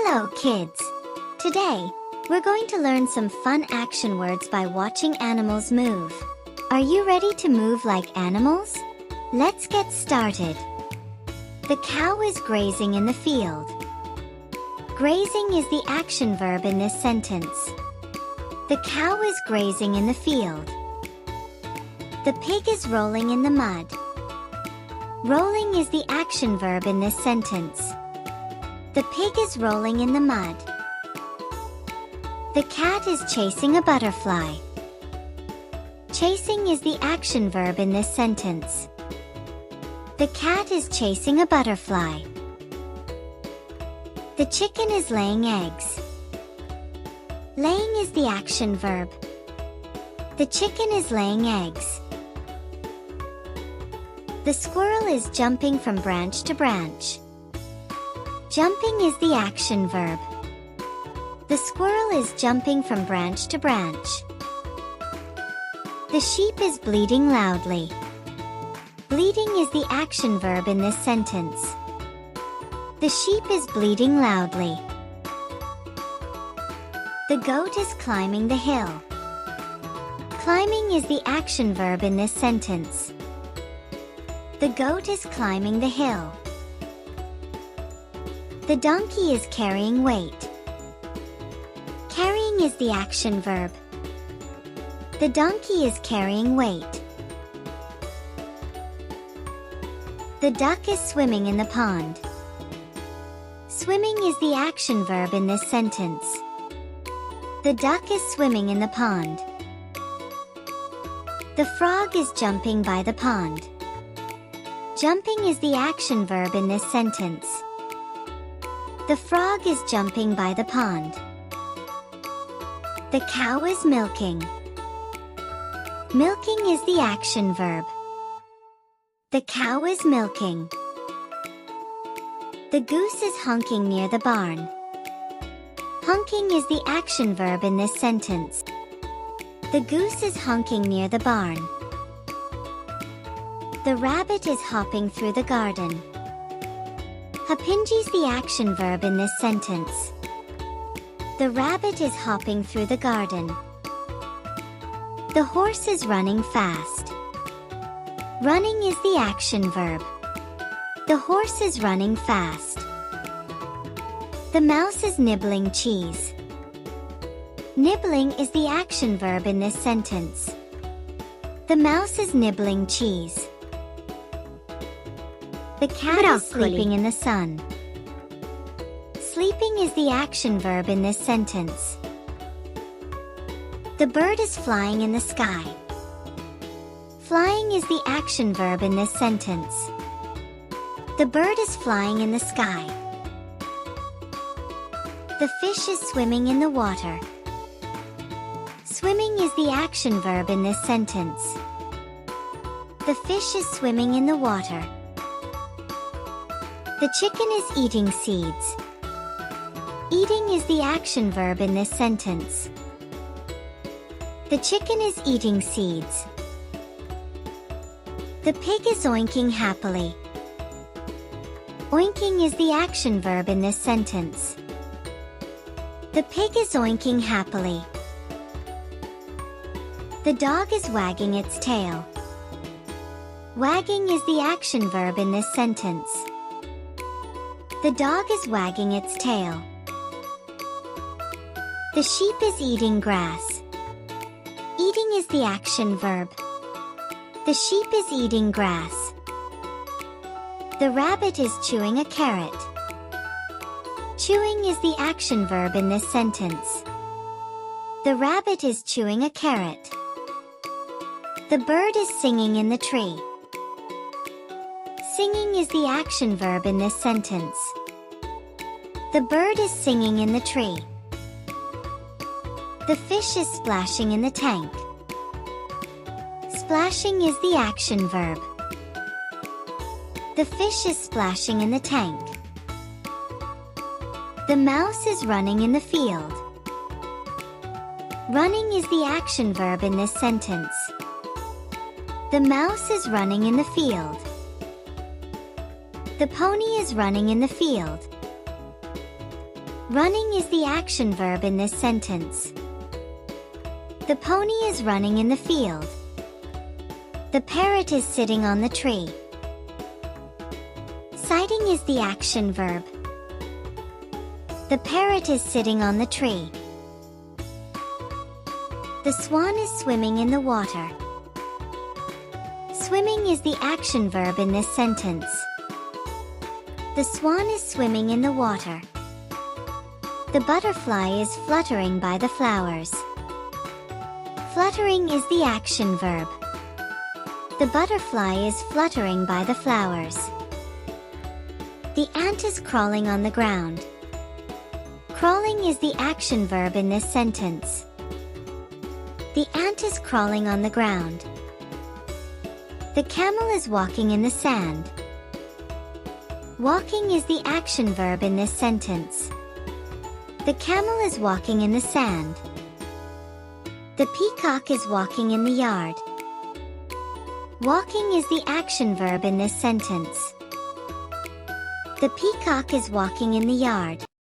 Hello, kids! Today, we're going to learn some fun action words by watching animals move. Are you ready to move like animals? Let's get started. The cow is grazing in the field. Grazing is the action verb in this sentence. The cow is grazing in the field. The pig is rolling in the mud. Rolling is the action verb in this sentence. The pig is rolling in the mud. The cat is chasing a butterfly. Chasing is the action verb in this sentence. The cat is chasing a butterfly. The chicken is laying eggs. Laying is the action verb. The chicken is laying eggs. The squirrel is jumping from branch to branch. Jumping is the action verb. The squirrel is jumping from branch to branch. The sheep is bleating loudly. Bleating is the action verb in this sentence. The sheep is bleating loudly. The goat is climbing the hill. Climbing is the action verb in this sentence. The goat is climbing the hill. The donkey is carrying weight. Carrying is the action verb. The donkey is carrying weight. The duck is swimming in the pond. Swimming is the action verb in this sentence. The duck is swimming in the pond. The frog is jumping by the pond. Jumping is the action verb in this sentence. The frog is jumping by the pond. The cow is milking. Milking is the action verb. The cow is milking. The goose is honking near the barn. Honking is the action verb in this sentence. The goose is honking near the barn. The rabbit is hopping through the garden. Hapinji is the action verb in this sentence. The rabbit is hopping through the garden. The horse is running fast. Running is the action verb. The horse is running fast. The mouse is nibbling cheese. Nibbling is the action verb in this sentence. The mouse is nibbling cheese. The cat is sleeping in the sun. Sleeping is the action verb in this sentence. The bird is flying in the sky. Flying is the action verb in this sentence. The bird is flying in the sky. The fish is swimming in the water. Swimming is the action verb in this sentence. The fish is swimming in the water. The chicken is eating seeds. Eating is the action verb in this sentence. The chicken is eating seeds. The pig is oinking happily. Oinking is the action verb in this sentence. The pig is oinking happily. The dog is wagging its tail. Wagging is the action verb in this sentence. The dog is wagging its tail. The sheep is eating grass. Eating is the action verb. The sheep is eating grass. The rabbit is chewing a carrot. Chewing is the action verb in this sentence. The rabbit is chewing a carrot. The bird is singing in the tree. Singing is the action verb in this sentence. The bird is singing in the tree. The fish is splashing in the tank. Splashing is the action verb. The fish is splashing in the tank. The mouse is running in the field. Running is the action verb in this sentence. The mouse is running in the field. The pony is running in the field. Running is the action verb in this sentence. The pony is running in the field. The parrot is sitting on the tree. Sighting is the action verb. The parrot is sitting on the tree. The swan is swimming in the water. Swimming is the action verb in this sentence. The swan is swimming in the water. The butterfly is fluttering by the flowers. Fluttering is the action verb. The butterfly is fluttering by the flowers. The ant is crawling on the ground. Crawling is the action verb in this sentence. The ant is crawling on the ground. The camel is walking in the sand. Walking is the action verb in this sentence. The camel is walking in the sand. The peacock is walking in the yard. Walking is the action verb in this sentence. The peacock is walking in the yard.